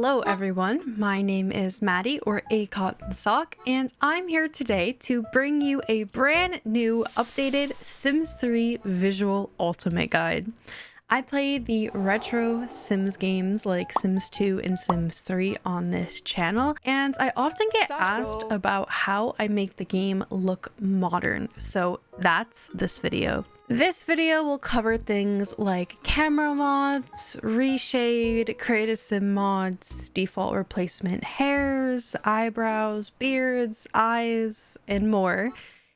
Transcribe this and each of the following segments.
Hello everyone, my name is Maddie or A Cotton Sock, and I'm here today to bring you a brand new updated Sims 3 visual ultimate guide. I play the retro Sims games like Sims 2 and Sims 3 on this channel, and I often get asked about how I make the game look modern, so that's this video. This video will cover things like camera mods, Reshade, create a sim mods, default replacement hairs, eyebrows, beards, eyes, and more,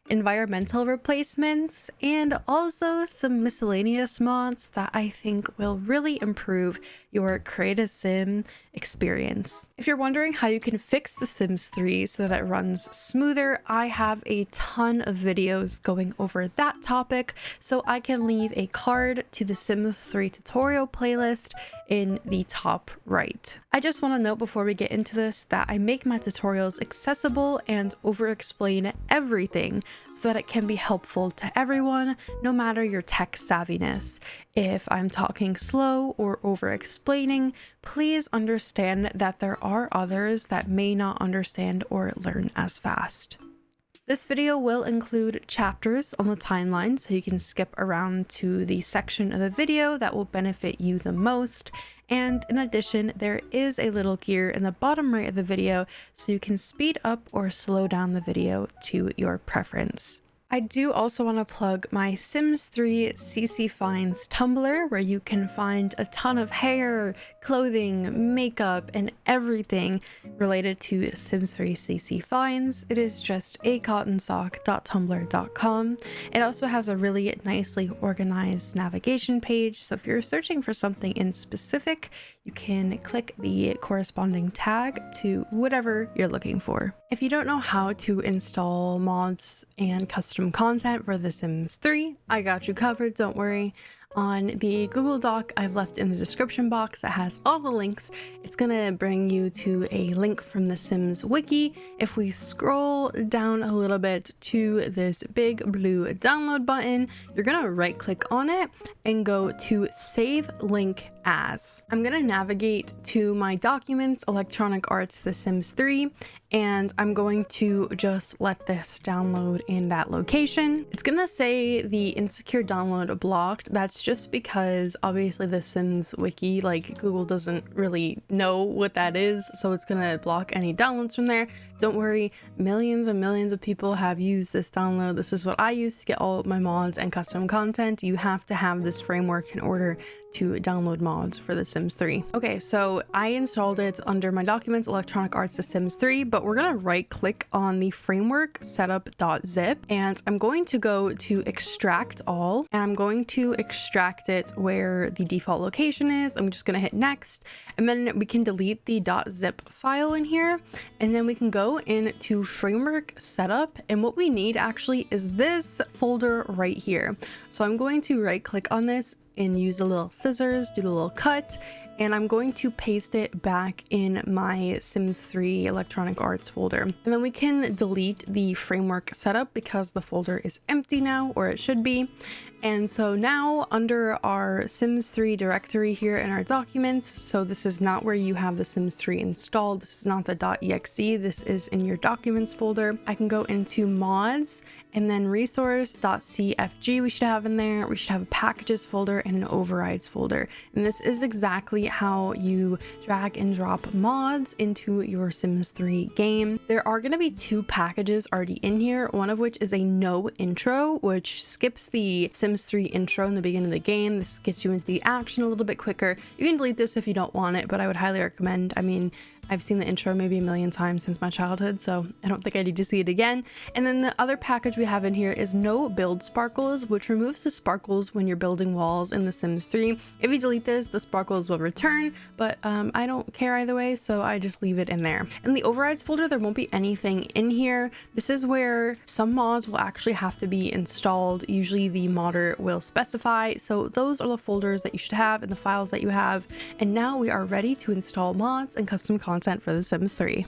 environmental replacements, and also some miscellaneous mods that I think will really improve your create a sim experience. If you're wondering how you can fix The Sims 3 so that it runs smoother, I have a ton of videos going over that topic, so I can leave a card to the Sims 3 tutorial playlist in the top right. I just want to note before we get into this that I make my tutorials accessible and over-explain everything so that it can be helpful to everyone, no matter your tech savviness. If I'm talking slow or over-explaining, please understand that there are others that may not understand or learn as fast. This video will include chapters on the timeline, so you can skip around to the section of the video that will benefit you the most. And in addition, there is a little gear in the bottom right of the video, so you can speed up or slow down the video to your preference. I do also want to plug my Sims 3 CC Finds Tumblr, where you can find a ton of hair, clothing, makeup, and everything related to Sims 3 CC Finds. It is just acottonsock.tumblr.com. It also has a really nicely organized navigation page, so if you're searching for something in specific, you can click the corresponding tag to whatever you're looking for. If you don't know how to install mods and custom content for The Sims 3, I got you covered, don't worry. On the Google Doc I've left in the description box that has all the links, it's gonna bring you to a link from the Sims wiki. If we scroll down a little bit to this big blue download button, you're gonna right click on it and go to save link as. I'm gonna navigate to my documents, electronic arts, The Sims 3, and I'm going to just let this download in that location. It's gonna say the insecure download blocked. That's just because obviously the Sims wiki, like Google doesn't really know what that is, so it's gonna block any downloads from there. Don't worry, millions and millions of people have used this download. This is what I use to get all of my mods and custom content. You have to have this framework in order to download mods for The Sims 3. Okay, so I installed it under my documents, electronic arts, The Sims 3, but we're gonna right click on the framework setup.zip, and I'm going to go to extract all, and I'm going to extract it where the default location is. I'm just gonna hit next, and then we can delete the .zip file in here, and then we can go into framework setup, and what we need actually is this folder right here. So I'm going to right click on this and use the little scissors, do the little cut, and I'm going to paste it back in my Sims 3 electronic arts folder. And then we can delete the framework setup because the folder is empty now, or it should be. And so now under our Sims 3 directory here in our documents, so this is not where you have the Sims 3 installed, this is not the .exe, this is in your documents folder. I can go into mods and then resource.cfg we should have in there. We should have a packages folder and an overrides folder. And this is exactly how you drag and drop mods into your Sims 3 game. There are going to be two packages already in here, one of which is a no intro, which skips the Sims 3 intro in the beginning of the game. This gets you into the action a little bit quicker. You can delete this if you don't want it, but I would highly recommend. I mean, I've seen the intro maybe a million times since my childhood, so I don't think I need to see it again. And then the other package we have in here is no build sparkles, which removes the sparkles when you're building walls in The Sims 3. If you delete this, the sparkles will return, but I don't care either way, so I just leave it in there. In the overrides folder, there won't be anything in here. This is where some mods will actually have to be installed. Usually the modder will specify, so those are the folders that you should have and the files that you have. And now we are ready to install mods and custom content for The Sims 3.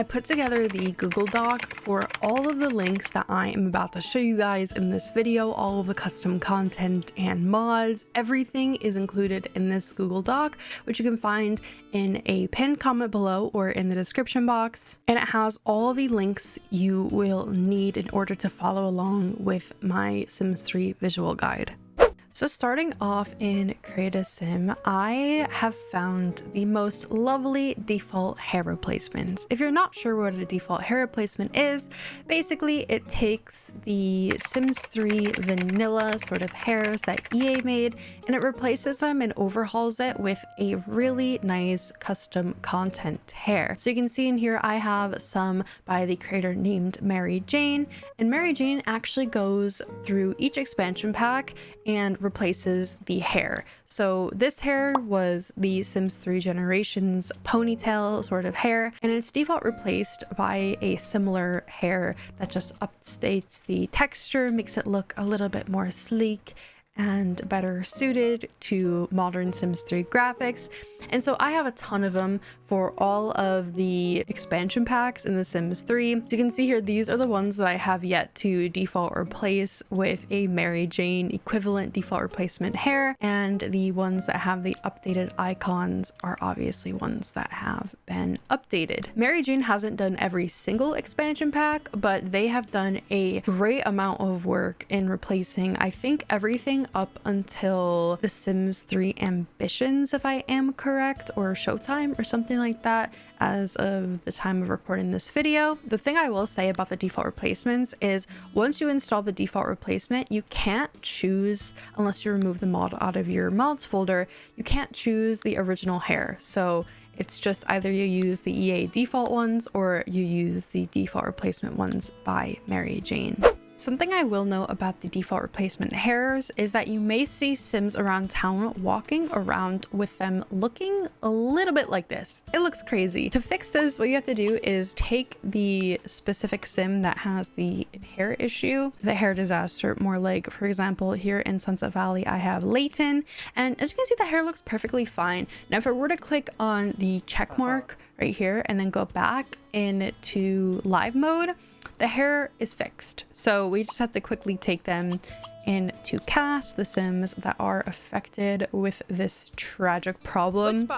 I put together the Google Doc for all of the links that I am about to show you guys in this video, all of the custom content and mods. Everything is included in this Google Doc, which you can find in a pinned comment below or in the description box. And it has all the links you will need in order to follow along with my Sims 3 visual guide. So starting off in Create a Sim, I have found the most lovely default hair replacements. If you're not sure what a default hair replacement is, basically it takes the Sims 3 vanilla sort of hairs that EA made and it replaces them and overhauls it with a really nice custom content hair. So you can see in here I have some by the creator named Mary Jane, and Mary Jane actually goes through each expansion pack and replaces the hair. So this hair was the Sims 3 Generations ponytail sort of hair, and it's default replaced by a similar hair that just updates the texture, makes it look a little bit more sleek and better suited to modern Sims 3 graphics. And so I have a ton of them for all of the expansion packs in the Sims 3. As you can see here, these are the ones that I have yet to default replace with a Mary Jane equivalent default replacement hair, and the ones that have the updated icons are obviously ones that have been updated. Mary Jane hasn't done every single expansion pack, but they have done a great amount of work in replacing, I think, everything up until The Sims 3 Ambitions, if I am correct, or Showtime or something like that as of the time of recording this video. The thing I will say about the default replacements is once you install the default replacement, you can't choose, unless you remove the mod out of your mods folder, you can't choose the original hair. So it's just either you use the EA default ones or you use the default replacement ones by Mary Jane. Something I will note about the default replacement hairs is that you may see Sims around town walking around with them looking a little bit like this. It looks crazy. To fix this, what you have to do is take the specific Sim that has the hair issue, the hair disaster, more like, for example, here in Sunset Valley, I have Layton, and as you can see, the hair looks perfectly fine. Now, if I were to click on the check mark right here and then go back into live mode, the hair is fixed. So we just have to quickly take them into cast, the Sims that are affected with this tragic problem,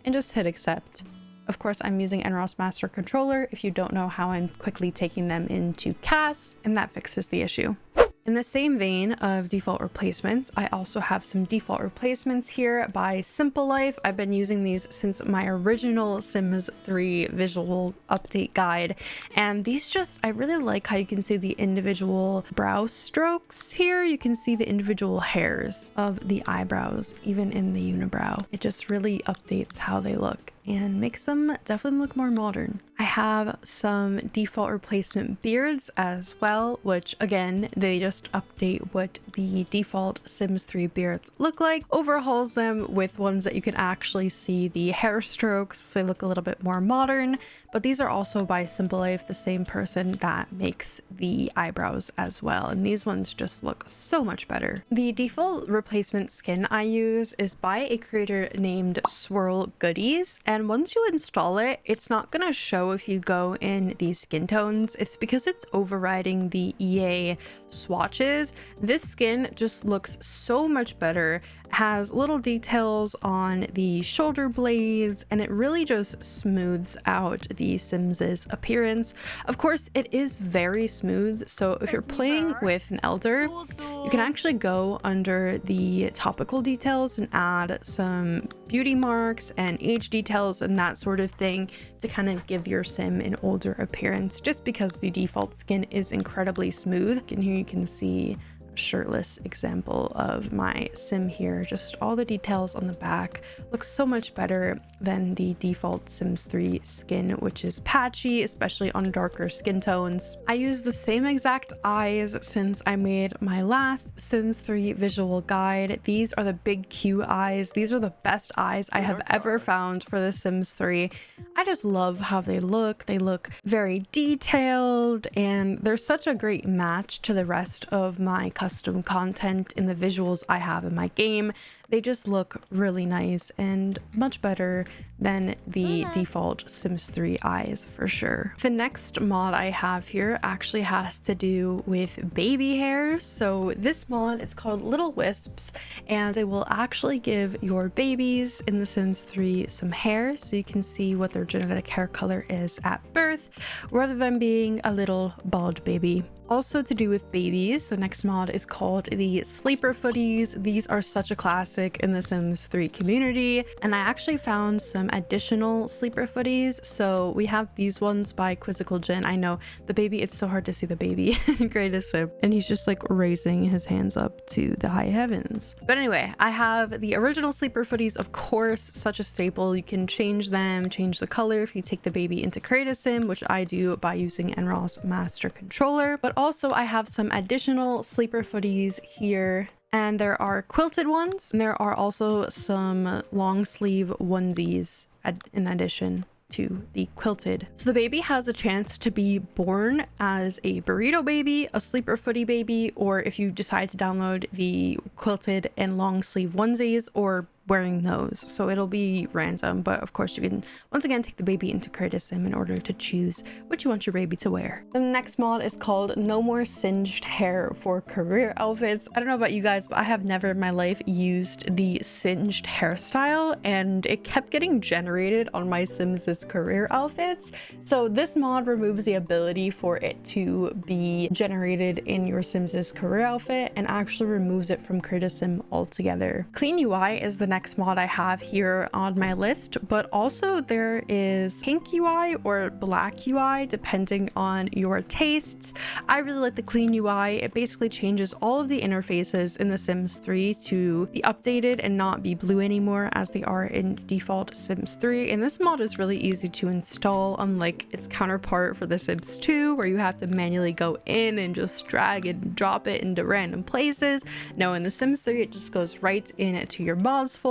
and just hit accept. Of course, I'm using NROS Master Controller if you don't know how I'm quickly taking them into cast, and that fixes the issue. In the same vein of default replacements, I also have some default replacements here by Simple Life. I've been using these since my original Sims 3 visual update guide, and these just, I really like how you can see the individual brow strokes here. You can see the individual hairs of the eyebrows, even in the unibrow. It just really updates how they look and makes them definitely look more modern. I have some default replacement beards as well, which again, they just update what the default Sims 3 beards look like, overhauls them with ones that you can actually see the hair strokes, so they look a little bit more modern. But these are also by Simple Life, the same person that makes the eyebrows as well, and these ones just look so much better. The default replacement skin I use is by a creator named Swirl Goodies, and once you install it, it's not gonna show if you go in these skin tones. It's because it's overriding the EA swatches. This skin just looks so much better, has little details on the shoulder blades, and it really just smooths out the Sims's appearance. Of course, it is very smooth, so if you're playing with an elder, you can actually go under the topical details and add some beauty marks and age details and that sort of thing to kind of give your Sim an older appearance, just because the default skin is incredibly smooth. And here you can see shirtless example of my Sim here. Just all the details on the back looks so much better than the default Sims 3 skin, which is patchy, especially on darker skin tones. I use the same exact eyes since I made my last Sims 3 visual guide. These are the big Q eyes. These are the best eyes I have ever found for the Sims 3. I just love how they look. They look very detailed, and they're such a great match to the rest of my custom custom content in the visuals I have in my game. They just look really nice and much better than the default Sims 3 eyes for sure. The next mod I have here actually has to do with baby hairs. So this mod, it's called Little Wisps, and it will actually give your babies in The Sims 3 some hair so you can see what their genetic hair color is at birth rather than being a little bald baby. Also to do with babies, the next mod is called the Sleeper Footies. These are such a classic in the Sims 3 community, and I actually found some additional Sleeper Footies. So we have these ones by Quizzical Jin. I know the baby, it's so hard to see the baby in Greatest Sim, and he's just like raising his hands up to the high heavens. But anyway, I have the original Sleeper Footies, of course, such a staple. You can change them, change the color if you take the baby into Greatest Sim, which I do by using NROS Master Controller. But also I have some additional Sleeper Footies here, and there are quilted ones, and there are also some long sleeve onesies in addition to the quilted. So the baby has a chance to be born as a burrito baby, a sleeper footy baby, or if you decide to download the quilted and long sleeve onesies, or wearing those. So it'll be random, but of course you can once again take the baby into Creative Sim in order to choose what you want your baby to wear. The next mod is called No More Singed Hair for Career Outfits. I don't know about you guys, but I have never in my life used the singed hairstyle, and it kept getting generated on my Sims' career outfits. So this mod removes the ability for it to be generated in your Sims' career outfit and actually removes it from Creative Sim altogether. Clean UI is the next mod I have here on my list, but also there is pink UI or black UI depending on your tastes. I really like the clean UI. It basically changes all of the interfaces in The Sims 3 to be updated and not be blue anymore as they are in default Sims 3. And this mod is really easy to install, unlike its counterpart for The Sims 2 where you have to manually go in and just drag and drop it into random places. No, in The Sims 3 it just goes right into your mods folder.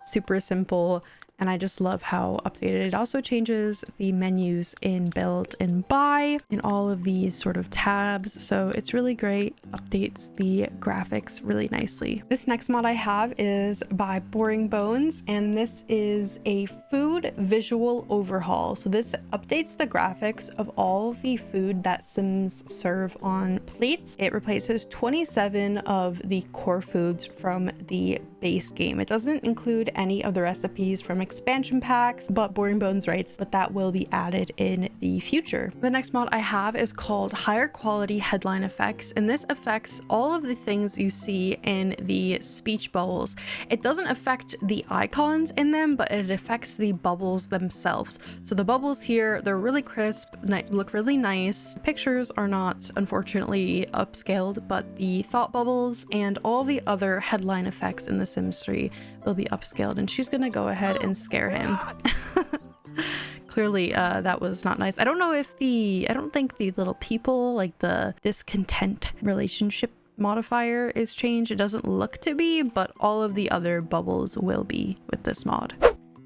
Super simple, and I just love how updated it also changes the menus in build and buy in all of these sort of tabs, so it's really great. Updates the graphics really nicely. This next mod I have is by Boring Bones, and this is a food visual overhaul. So this updates the graphics of all of the food that Sims serve on plates. It replaces 27 of the core foods from the base game. It doesn't include any of the recipes from expansion packs, but Boring Bones writes that that will be added in the future. The next mod I have is called Higher Quality Headline Effects, and this affects all of the things you see in the speech bubbles. It doesn't affect the icons in them, but it affects the bubbles themselves. So the bubbles here, they're really crisp, look really nice. Pictures are not, unfortunately, upscaled, but the thought bubbles and all the other headline effects in The Sims 3 will be upscaled, and she's gonna go ahead and scare him. Clearly that was not nice. I don't think the little people, like the discontent relationship modifier is changed. It doesn't look to be, but all of the other bubbles will be with this mod.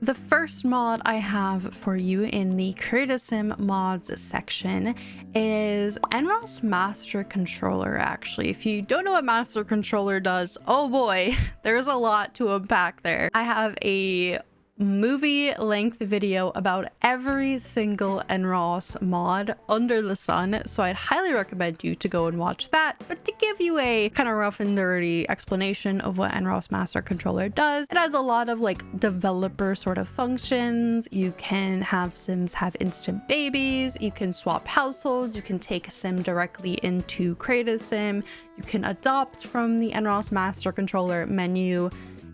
The first mod I have for you in the Creative Sim mods section is NROS Master Controller. Actually, if you don't know what Master Controller does, oh boy, there's a lot to unpack there. I have a movie length video about every single NROS mod under the sun, so I'd highly recommend you to go and watch that. But to give you a kind of rough and dirty explanation of what NROS Master Controller does, it has a lot of like developer sort of functions. You can have Sims have instant babies, you can swap households, you can take a Sim directly into Creative Sim, you can adopt from the NROS Master Controller menu,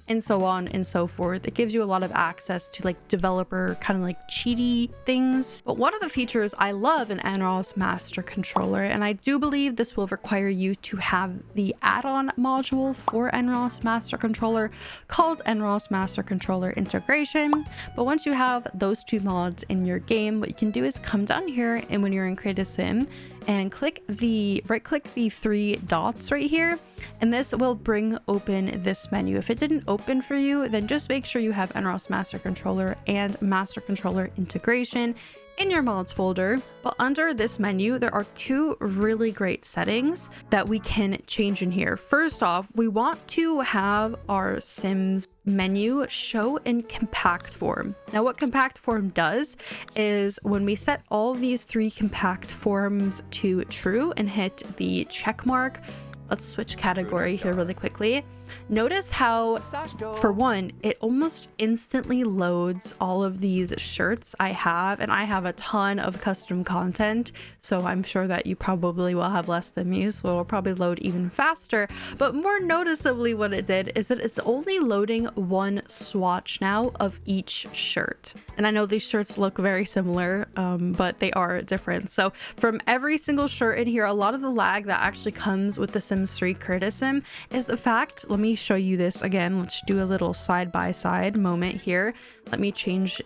and so on and so forth. It gives you a lot of access to like developer kind of like cheaty things. But one of the features I love in NROS Master Controller, and I do believe this will require you to have the add-on module for NROS Master Controller called NROS Master Controller Integration. But once you have those two mods in your game, what you can do is come down here, and when you're in Creative Sim, and right-click the three dots right here, and this will bring open this menu. If it didn't open for you, then just make sure you have NROS Master Controller and Master Controller Integration in your mods folder. But under this menu, there are two really great settings that we can change in here. First off, we want to have our Sims menu show in compact form. Now what compact form does is when we set all these three compact forms to true and hit the check mark, let's switch category here really quickly. Notice how, for one, it almost instantly loads all of these shirts I have, and I have a ton of custom content, so I'm sure that you probably will have less than me, so it'll probably load even faster. But more noticeably, what it did is that it's only loading one swatch now of each shirt. And I know these shirts look very similar, but they are different. So from every single shirt in here, a lot of the lag that actually comes with the Sims 3 Criticism is the fact, let me show you this again. Let's do a little side-by-side moment here. Let me change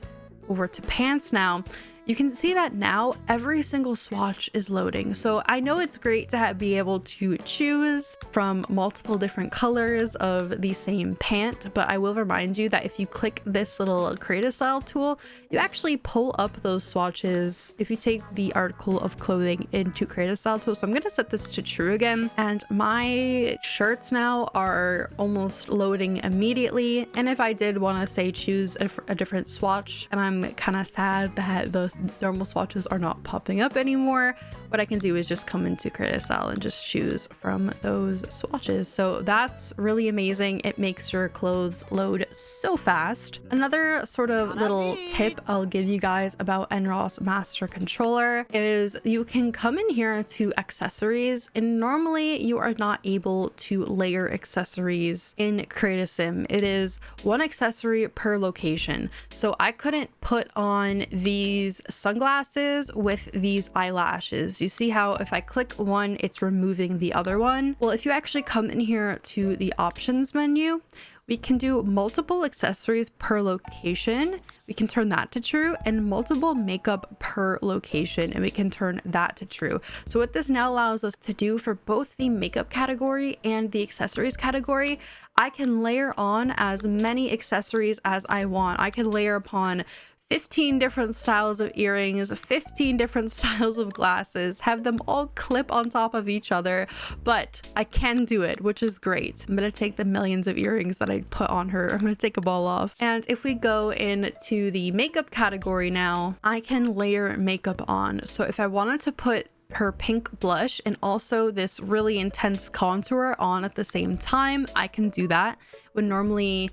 over to pants now. You can see that now every single swatch is loading. So I know it's great to be able to choose from multiple different colors of the same pant, but I will remind you that if you click this little create a style tool, you actually pull up those swatches if you take the article of clothing into create a style tool. So I'm going to set this to true again, and my shirts now are almost loading immediately. And if I did want to say choose a different swatch, and I'm kind of sad that the normal swatches are not popping up anymore, what I can do is just come into create a style and just choose from those swatches. So that's really amazing. It makes your clothes load so fast. Another sort of little tip I'll give you guys about NROS Master Controller is you can come in here to accessories, and normally you are not able to layer accessories in Create a Sim. It is one accessory per location. So I couldn't put on these sunglasses with these eyelashes. You see how if I click one, it's removing the other one? Well, if you actually come in here to the options menu, we can do multiple accessories per location. We can turn that to true, and multiple makeup per location, and we can turn that to true. So what this now allows us to do for both the makeup category and the accessories category, I can layer on as many accessories as I want. I can layer upon 15 different styles of earrings, 15 different styles of glasses, have them all clip on top of each other, but I can do it, which is great. I'm gonna take the millions of earrings that I put on her, I'm gonna take a ball off. And if we go into the makeup category now, I can layer makeup on. So if I wanted to put her pink blush and also this really intense contour on at the same time, I can do that. When normally,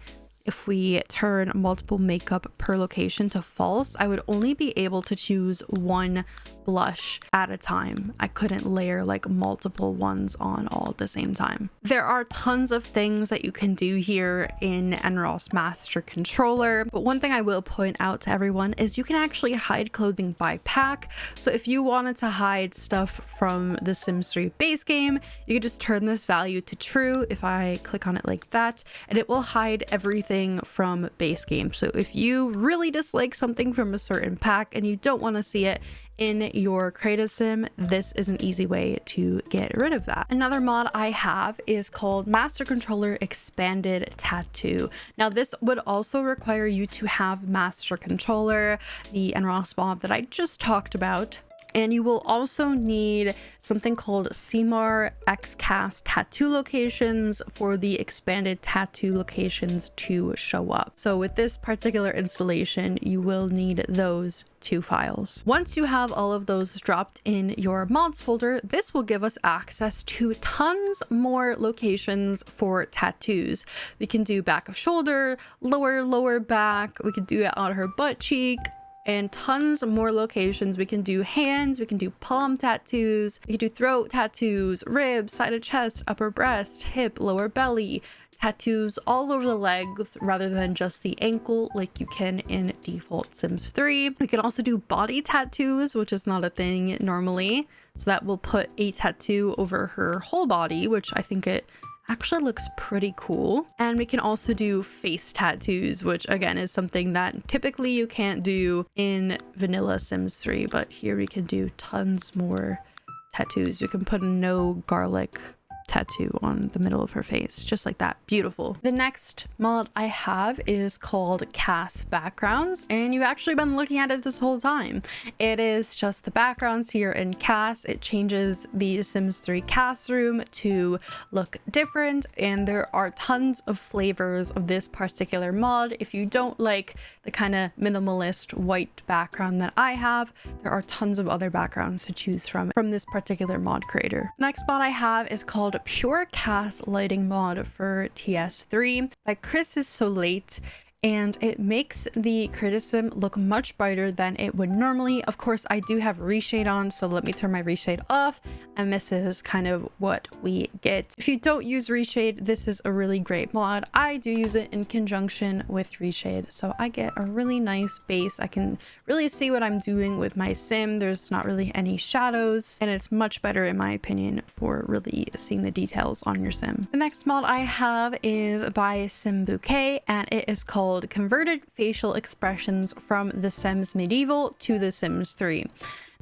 if we turn multiple makeup per location to false, I would only be able to choose one blush at a time. I couldn't layer like multiple ones on all at the same time. There are tons of things that you can do here in NROS Master Controller, but one thing I will point out to everyone is you can actually hide clothing by pack. So if you wanted to hide stuff from the Sims 3 base game, you could just turn this value to true if I click on it like that, and it will hide everything from base game. So if you really dislike something from a certain pack and you don't want to see it in your Create a Sim, this is an easy way to get rid of that. Another mod I have is called Master Controller Expanded Tattoo. Now this would also require you to have Master Controller, the NROS mod that I just talked about. And you will also need something called CMAR XCast tattoo locations for the expanded tattoo locations to show up. So with this particular installation, you will need those two files. Once you have all of those dropped in your mods folder, this will give us access to tons more locations for tattoos. We can do back of shoulder, lower back, we could do it on her butt cheek, and tons more locations. We can do hands, we can do palm tattoos, we can do throat tattoos, ribs, side of chest, upper breast, hip, lower belly, tattoos all over the legs rather than just the ankle like you can in default Sims 3. We can also do body tattoos, which is not a thing normally. So that will put a tattoo over her whole body, which I think it actually looks pretty cool. And we can also do face tattoos, which again is something that typically you can't do in vanilla Sims 3, but here we can do tons more tattoos. You can put a no garlic tattoo on the middle of her face, just like that. Beautiful. The next mod I have is called Cast Backgrounds, and you've actually been looking at it this whole time. It is just the backgrounds here in Cast. It changes the Sims 3 cast room to look different, and there are tons of flavors of this particular mod. If you don't like the kind of minimalist white background that I have, there are tons of other backgrounds to choose from this particular mod creator. Next mod I have is called Pure Cast Lighting Mod for TS3 by Chris is So Late, and it makes the criticism look much brighter than it would normally. Of course, I do have Reshade on, so let me turn my Reshade off, and this is kind of what we get. If you don't use Reshade, this is a really great mod. I do use it in conjunction with Reshade, so I get a really nice base. I can really see what I'm doing with my sim. There's not really any shadows, and it's much better in my opinion for really seeing the details on your sim. The next mod I have is by Sim Bouquet, and it is called Converted Facial Expressions from The Sims Medieval to The Sims 3.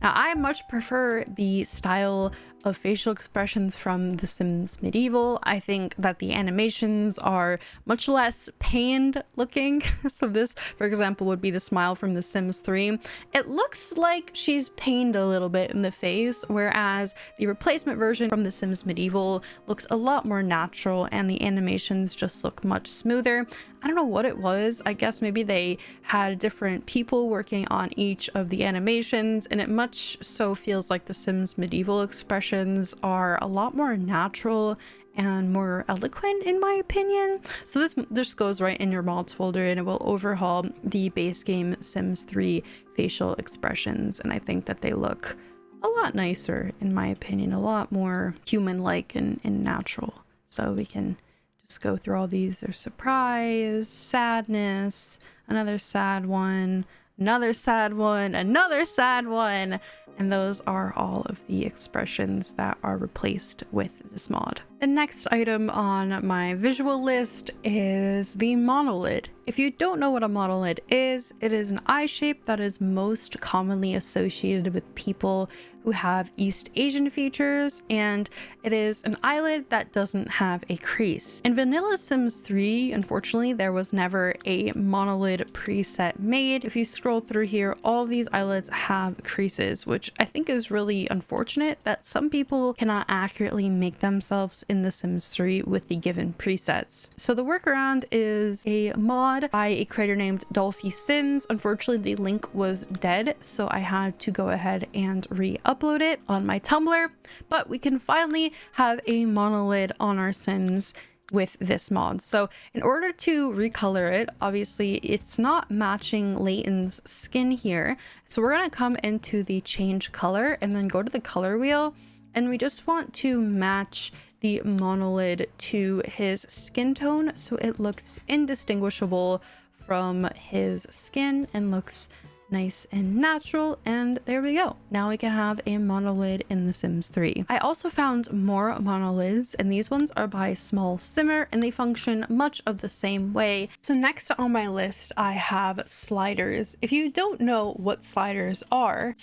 Now, I much prefer the style of facial expressions from The Sims Medieval. I think that the animations are much less pained looking. So this, for example, would be the smile from The Sims 3. It looks like she's pained a little bit in the face, whereas the replacement version from The Sims Medieval looks a lot more natural and the animations just look much smoother. I don't know what it was. I guess maybe they had different people working on each of the animations, and it much so feels like The Sims Medieval expressions are a lot more natural and more eloquent in my opinion. So this just goes right in your mods folder, and it will overhaul the base game Sims 3 facial expressions, and I think that they look a lot nicer in my opinion, a lot more human-like and natural. So we can just go through all these. There's surprise, sadness, another sad one, another sad one, another sad one, and those are all of the expressions that are replaced with this mod. The next item on my visual list is the monolid. If you don't know what a monolid is, it is an eye shape that is most commonly associated with people who have East Asian features, and it is an eyelid that doesn't have a crease. In Vanilla Sims 3, unfortunately, there was never a monolid preset made. If you scroll through here, all these eyelids have creases, which I think is really unfortunate that some people cannot accurately make themselves in The Sims 3 with the given presets. So the workaround is a mod by a creator named Dolphy Sims. Unfortunately, the link was dead, so I had to go ahead and re-upload it on my Tumblr, but we can finally have a monolid on our Sims with this mod. So in order to recolor it, obviously it's not matching Layton's skin here, so we're going to come into the change color and then go to the color wheel, and we just want to match the monolid to his skin tone so it looks indistinguishable from his skin and looks nice and natural. And there we go. Now we can have a monolid in The Sims 3. I also found more monolids, and these ones are by Small Simmer, and they function much of the same way. So next on my list, I have sliders. If you don't know what sliders are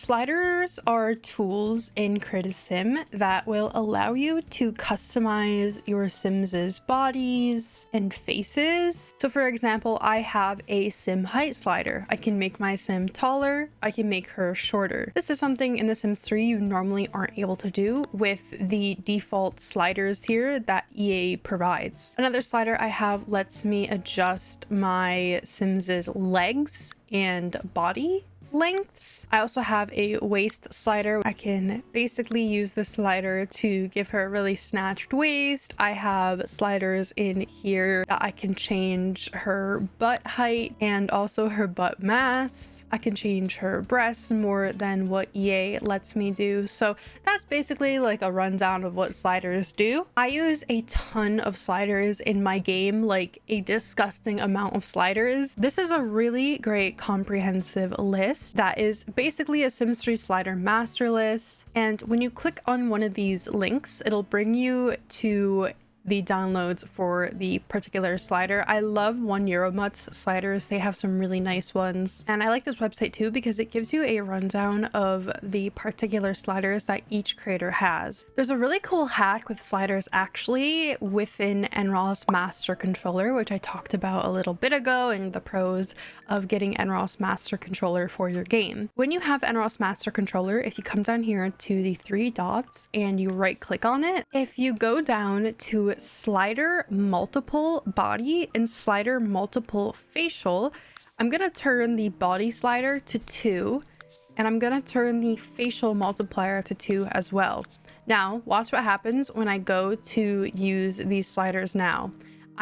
tools in CreateASim that will allow you to customize your Sims' bodies and faces. So for example, I have a sim height slider. I can make my sim taller, I can make her shorter. This is something in The Sims 3 you normally aren't able to do with the default sliders here that EA provides. Another slider I have lets me adjust my Sims' legs and body lengths. I also have a waist slider. I can basically use the slider to give her a really snatched waist. I have sliders in here that I can change her butt height and also her butt mass. I can change her breasts more than what EA lets me do. So that's basically like a rundown of what sliders do. I use a ton of sliders in my game, like a disgusting amount of sliders. This is a really great comprehensive list that is basically a Sims 3 slider master list, and when you click on one of these links, it'll bring you to the downloads for the particular slider. I love €1 sliders. They have some really nice ones. And I like this website too because it gives you a rundown of the particular sliders that each creator has. There's a really cool hack with sliders actually within NROS Master Controller, which I talked about a little bit ago, and the pros of getting NROS Master Controller for your game. When you have NROS Master Controller, if you come down here to the 3 dots and you right click on it, if you go down to slider multiple body and slider multiple facial, I'm gonna turn the body slider to 2, and I'm gonna turn the facial multiplier to 2 as well. Now watch what happens when I go to use these sliders now.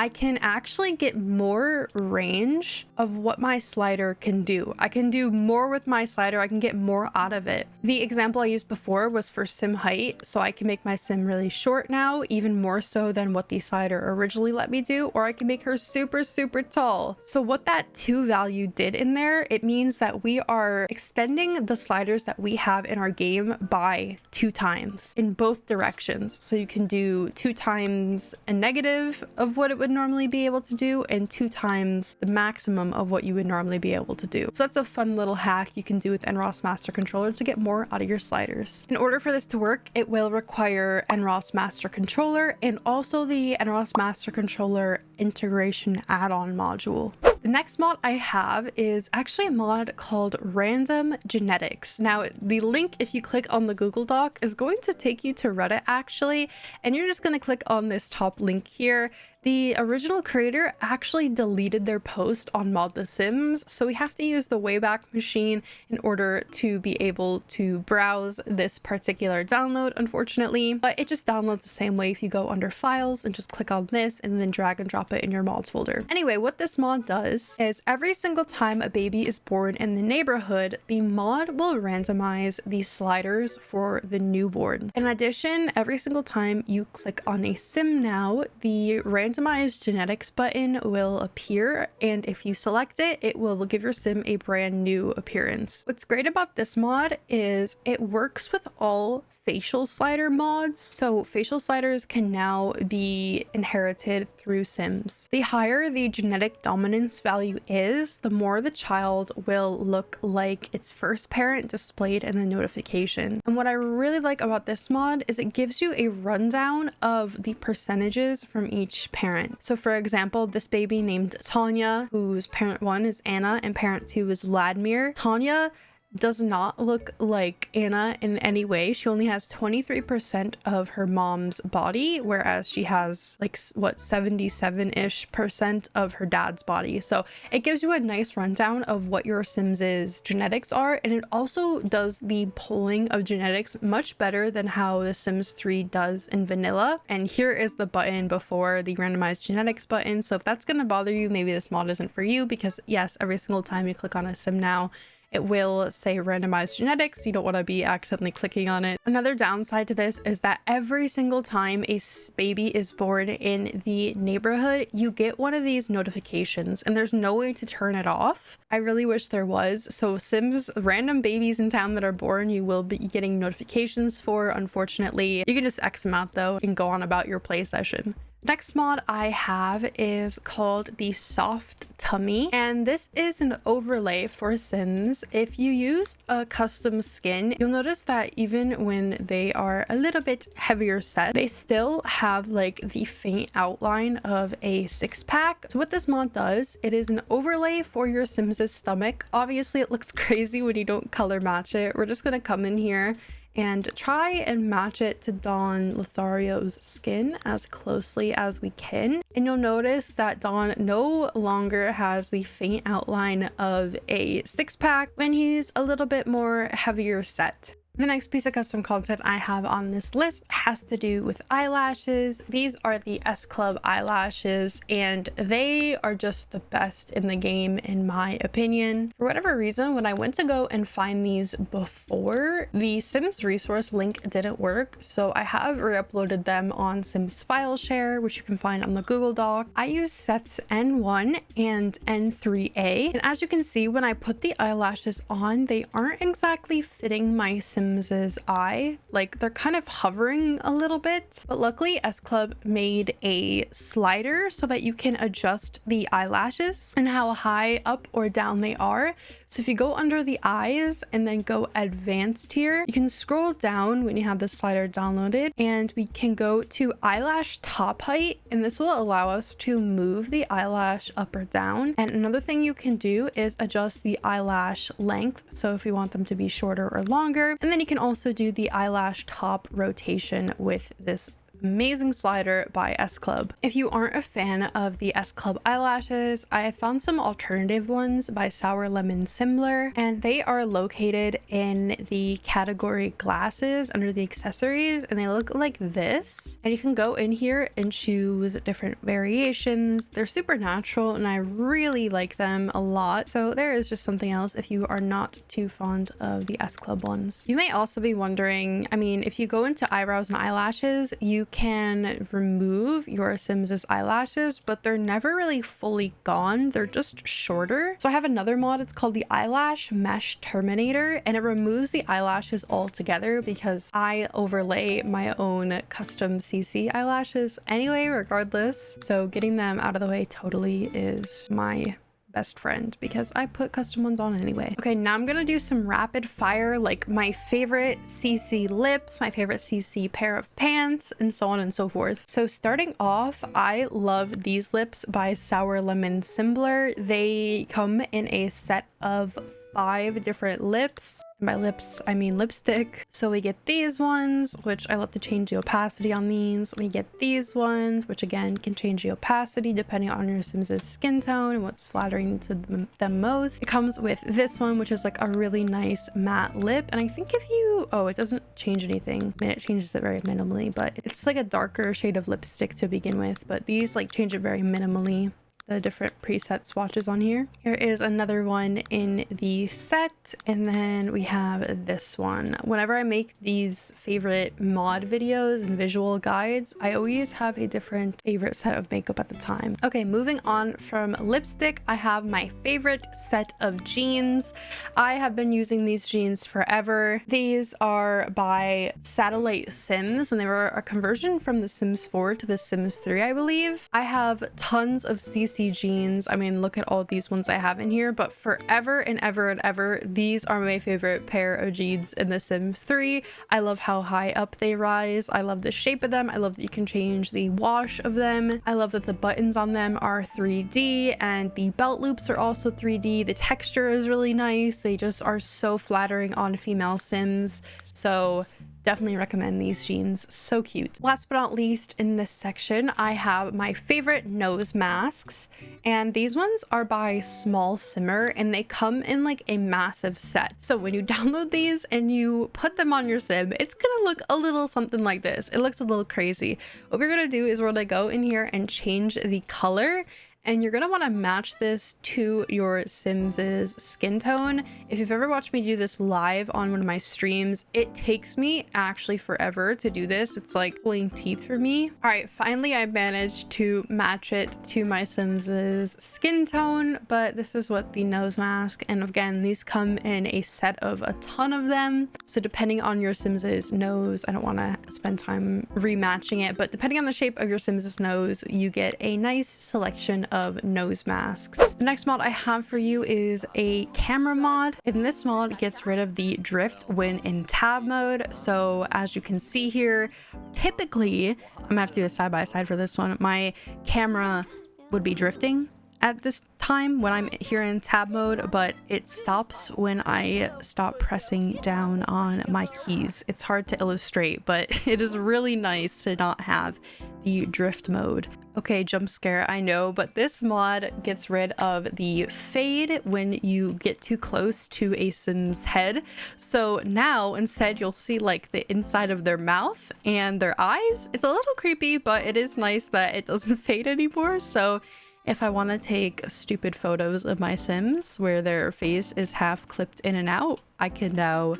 I can actually get more range of what my slider can do. I can do more with my slider. I can get more out of it. The example I used before was for sim height, so I can make my sim really short now, even more so than what the slider originally let me do, or I can make her super, super tall. So what that 2 value did in there, it means that we are extending the sliders that we have in our game by 2 times in both directions. So you can do 2 times a negative of what it would normally be able to do and 2 times the maximum of what you would normally be able to do. So that's a fun little hack you can do with NROS Master Controller to get more out of your sliders. In order for this to work, it will require NROS Master Controller and also the NROS Master Controller integration add-on module. The next mod I have is actually a mod called Random Genetics. Now, the link, if you click on the Google Doc, is going to take you to Reddit actually, and you're just going to click on this top link here. The original creator actually deleted their post on Mod The Sims, so we have to use the Wayback Machine in order to be able to browse this particular download, unfortunately. But it just downloads the same way if you go under Files and just click on this and then drag and drop it in your mods folder. Anyway, what this mod does is every single time a baby is born in the neighborhood, the mod will randomize the sliders for the newborn. In addition, every single time you click on a sim now, the randomized genetics button will appear, and if you select it, it will give your sim a brand new appearance. What's great about this mod is it works with all facial slider mods, so facial sliders can now be inherited through sims. The higher the genetic dominance value is, the more the child will look like its first parent displayed in the notification. And what I really like about this mod is it gives you a rundown of the percentages from each parent. So for example, this baby named Tanya, whose parent 1 is Anna and parent 2 is Vladimir. Tanya does not look like Anna in any way. She only has 23% of her mom's body, whereas she has like what 77-ish% of her dad's body. So it gives you a nice rundown of what your Sims' genetics are, and it also does the polling of genetics much better than how the Sims 3 does in vanilla. And here is the button before the randomized genetics button. So if that's going to bother you, maybe this mod isn't for you, because yes, every single time you click on a sim now, it will say randomized genetics. You don't want to be accidentally clicking on it. Another downside to this is that every single time a baby is born in the neighborhood, you get one of these notifications and there's no way to turn it off. I really wish there was. So Sims, random babies in town that are born, you will be getting notifications for, unfortunately. You can just X them out though and go on about your play session. Next mod I have is called the Soft Tummy, and this is an overlay for Sims. If you use a custom skin, you'll notice that even when they are a little bit heavier set, they still have like the faint outline of a 6-pack. So what this mod does, it is an overlay for your Sims' stomach. Obviously it looks crazy when you don't color match it. We're just gonna come in here and try and match it to Dawn Lothario's skin as closely as we can. And you'll notice that Dawn no longer has the faint outline of a 6-pack when he's a little bit more heavier set. The next piece of custom content I have on this list has to do with eyelashes. These are the S Club eyelashes, and they are just the best in the game in my opinion. For whatever reason, when I went to go and find these before, the Sims resource link didn't work, so I have re-uploaded them on Sims File Share, which you can find on the Google Doc. I use sets N1 and N3A, and as you can see, when I put the eyelashes on, they aren't exactly fitting my Sims Sims's eye. Like they're kind of hovering a little bit, but luckily S Club made a slider so that you can adjust the eyelashes and how high up or down they are. So if you go under the eyes and then go advanced here, you can scroll down when you have the slider downloaded, and we can go to eyelash top height, and this will allow us to move the eyelash up or down. And another thing you can do is adjust the eyelash length, so if you want them to be shorter or longer. And then you can also do the eyelash top rotation with this amazing slider by S Club. If you aren't a fan of the S Club eyelashes, I found some alternative ones by Sour Lemon Similar, and they are located in the category glasses under the accessories, and they look like this. And you can go in here and choose different variations. They're super natural and I really like them a lot. So there is just something else if you are not too fond of the S Club ones. You may also be wondering, I mean, if you go into eyebrows and eyelashes, you can remove your Sims's eyelashes, but they're never really fully gone. They're just shorter. So I have another mod. It's called the Eyelash Mesh Terminator, and it removes the eyelashes altogether because I overlay my own custom CC eyelashes anyway, regardless. So getting them out of the way totally is my best friend because I put custom ones on anyway. Okay, now I'm gonna do some rapid fire, like my favorite CC lips, my favorite CC pair of pants, and so on and so forth. So starting off, I love these lips by Sour Lemon Similar. They come in a set of 5 different lips. By lips, I mean lipstick. So we get these ones, which I love to change the opacity on these. We get these ones, which again can change the opacity depending on your Sims's skin tone and what's flattering to them most. It comes with this one, which is like a really nice matte lip. And I think if you, oh, it doesn't change anything. I mean, it changes it very minimally, but it's like a darker shade of lipstick to begin with. But these like change it very minimally. The different preset swatches on here. Here is another one in the set, and then we have this one. Whenever I make these favorite mod videos and visual guides, I always have a different favorite set of makeup at the time. Okay, moving on from lipstick, I have my favorite set of jeans. I have been using these jeans forever. These are by Satellite Sims, and they were a conversion from the Sims 4 to the Sims 3, I believe. I have tons of CC jeans. I mean, look at all these ones I have in here, but forever and ever and ever, these are my favorite pair of jeans in The Sims 3. I love how high up they rise. I love the shape of them. I love that you can change the wash of them. I love that the buttons on them are 3D and the belt loops are also 3D. The texture is really nice. They just are so flattering on female Sims. So definitely recommend these jeans. So cute. Last but not least, in this section, I have my favorite nose masks, and these ones are by Small Simmer, and they come in like a massive set. So when you download these and you put them on your Sim, it's gonna look a little something like this. It looks a little crazy. What we're gonna do is we're gonna go in here and change the color, and you're gonna want to match this to your Sims's skin tone. If you've ever watched me do this live on one of my streams, it takes me actually forever to do this. It's like pulling teeth for me. All right, finally I managed to match it to my Sims's skin tone, but this is what the nose mask, and again, these come in a set of a ton of them. So depending on your Sims's nose, I don't want to spend time rematching it, but depending on the shape of your Sims's nose, you get a nice selection of nose masks. The next mod I have for you is a camera mod, and this mod gets rid of the drift when in tab mode. So as you can see here, typically I'm gonna have to do a side by side for this one. My camera would be drifting at this time when I'm here in tab mode, but it stops when I stop pressing down on my keys. It's hard to illustrate, but it is really nice to not have the drift mode. Okay, jump scare, I know, but this mod gets rid of the fade when you get too close to a Sim's head. So now instead you'll see like the inside of their mouth and their eyes. It's a little creepy, but it is nice that it doesn't fade anymore. So if I want to take stupid photos of my Sims where their face is half clipped in and out, I can now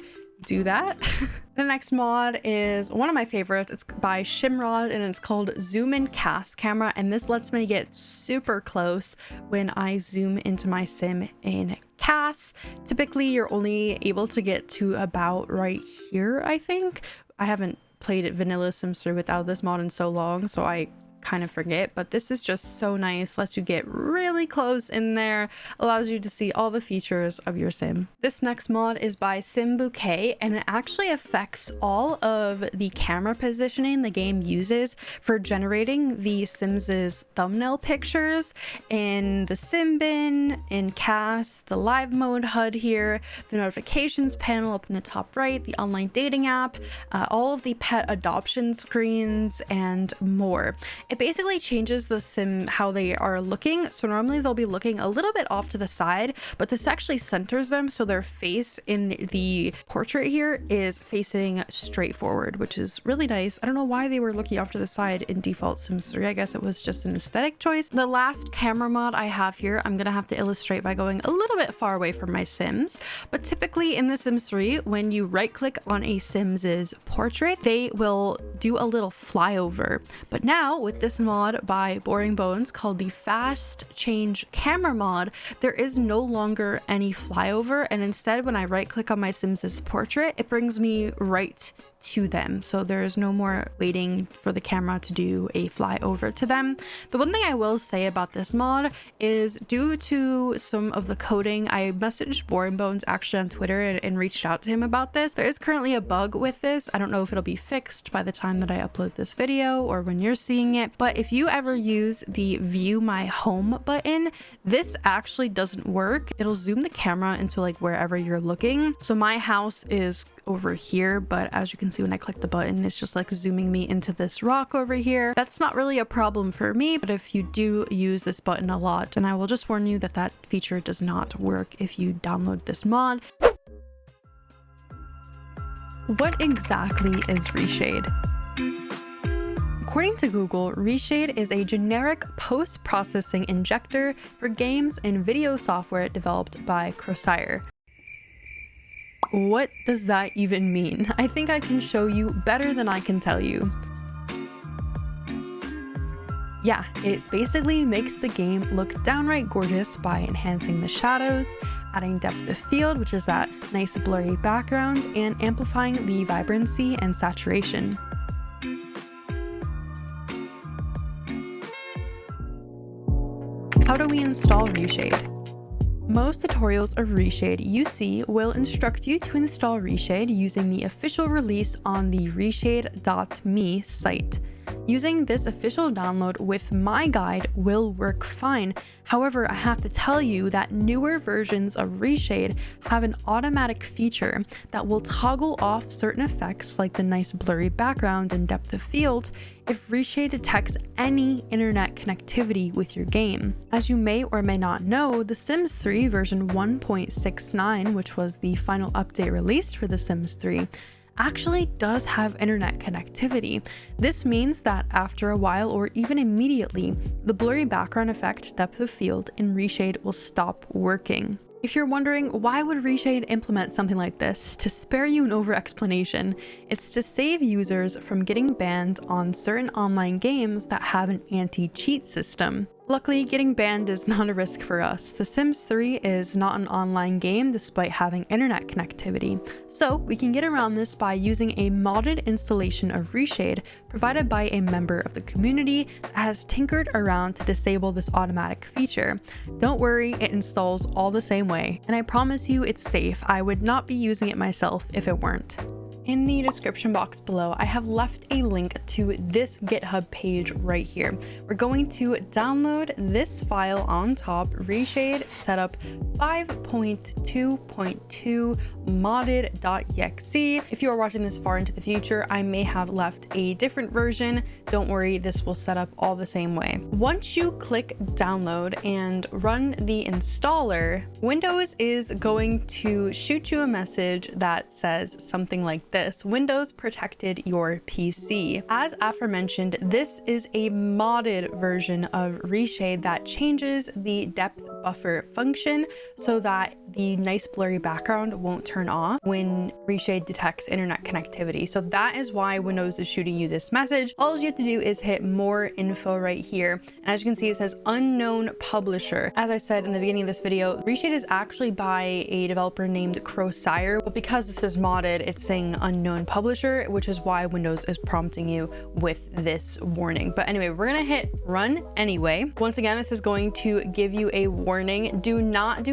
do that. The next mod is one of my favorites. It's by Shimrod, and it's called Zoom In Cast Camera, and this lets me get super close when I zoom into my Sim in Cass. Typically, you're only able to get to about right here, I think. I haven't played it vanilla Sims 3 without this mod in so long, so I kind of forget, but this is just so nice. Lets you get really close in there, allows you to see all the features of your sim. This next mod is by Sim Bouquet, and it actually affects all of the camera positioning the game uses for generating the Sims's thumbnail pictures in the sim bin, in Cass, the live mode HUD here, the notifications panel up in the top right, the online dating app, all of the pet adoption screens, and more. It basically changes the sim how they are looking. So normally they'll be looking a little bit off to the side, but this actually centers them so their face in the portrait here is facing straight forward, which is really nice. I don't know why they were looking off to the side in default Sims 3. I guess it was just an aesthetic choice. The last camera mod I have here, I'm gonna have to illustrate by going a little bit far away from my Sims, but typically in the Sims 3, when you right click on a Sims's portrait, they will do a little flyover. But now with this mod by Boring Bones called the Fast Change Camera mod, there is no longer any flyover, and instead when I right click on my Sims's portrait, it brings me right to them. So there is no more waiting for the camera to do a flyover to them. The one thing I will say about this mod is due to some of the coding, I messaged Boring Bones actually on Twitter and reached out to him about this. There is currently a bug with this. I don't know if it'll be fixed by the time that I upload this video or when you're seeing it, but if you ever use the view my home button, this actually doesn't work. It'll zoom the camera into like wherever you're looking. So my house is over here, but as you can see when I click the button, it's just like zooming me into this rock over here. That's not really a problem for me, but if you do use this button a lot, and I will just warn you that that feature does not work if you download this mod. What exactly is Reshade? According to Google, Reshade is a generic post-processing injector for games and video software developed by Crossire. What does that even mean? I think I can show you better than I can tell you. Yeah, it basically makes the game look downright gorgeous by enhancing the shadows, adding depth of field, which is that nice blurry background, and amplifying the vibrancy and saturation. How do we install Reshade? Most tutorials of Reshade you see will instruct you to install Reshade using the official release on the reshade.me site. Using this official download with my guide will work fine. However, I have to tell you that newer versions of Reshade have an automatic feature that will toggle off certain effects like the nice blurry background and depth of field if Reshade detects any internet connectivity with your game. As you may or may not know, The Sims 3 version 1.69, which was the final update released for The Sims 3, actually does have internet connectivity. This means that after a while or even immediately, the blurry background effect depth of field in Reshade will stop working. If you're wondering why would Reshade implement something like this, to spare you an over explanation, it's to save users from getting banned on certain online games that have an anti-cheat system. Luckily, getting banned is not a risk for us. The Sims 3 is not an online game despite having internet connectivity, so we can get around this by using a modded installation of Reshade provided by a member of the community that has tinkered around to disable this automatic feature. Don't worry, it installs all the same way, and I promise you it's safe. I would not be using it myself if it weren't. In the description box below, I have left a link to this GitHub page right here. We're going to download this file on top, Reshade setup 5.2.2 modded.exe. If you are watching this far into the future, I may have left a different version. Don't worry, this will set up all the same way. Once you click download and run the installer, Windows is going to shoot you a message that says something like this. this: Windows protected your PC. As aforementioned, this is a modded version of Reshade that changes the depth buffer function so that the nice blurry background won't turn off when Reshade detects internet connectivity. So that is why Windows is shooting you this message. All you have to do is hit more info right here. And as you can see, it says unknown publisher. As I said in the beginning of this video, Reshade is actually by a developer named Crowsire, but because this is modded, it's saying unknown publisher, which is why Windows is prompting you with this warning. But anyway, we're gonna hit run anyway. Once again, this is going to give you a warning. Do not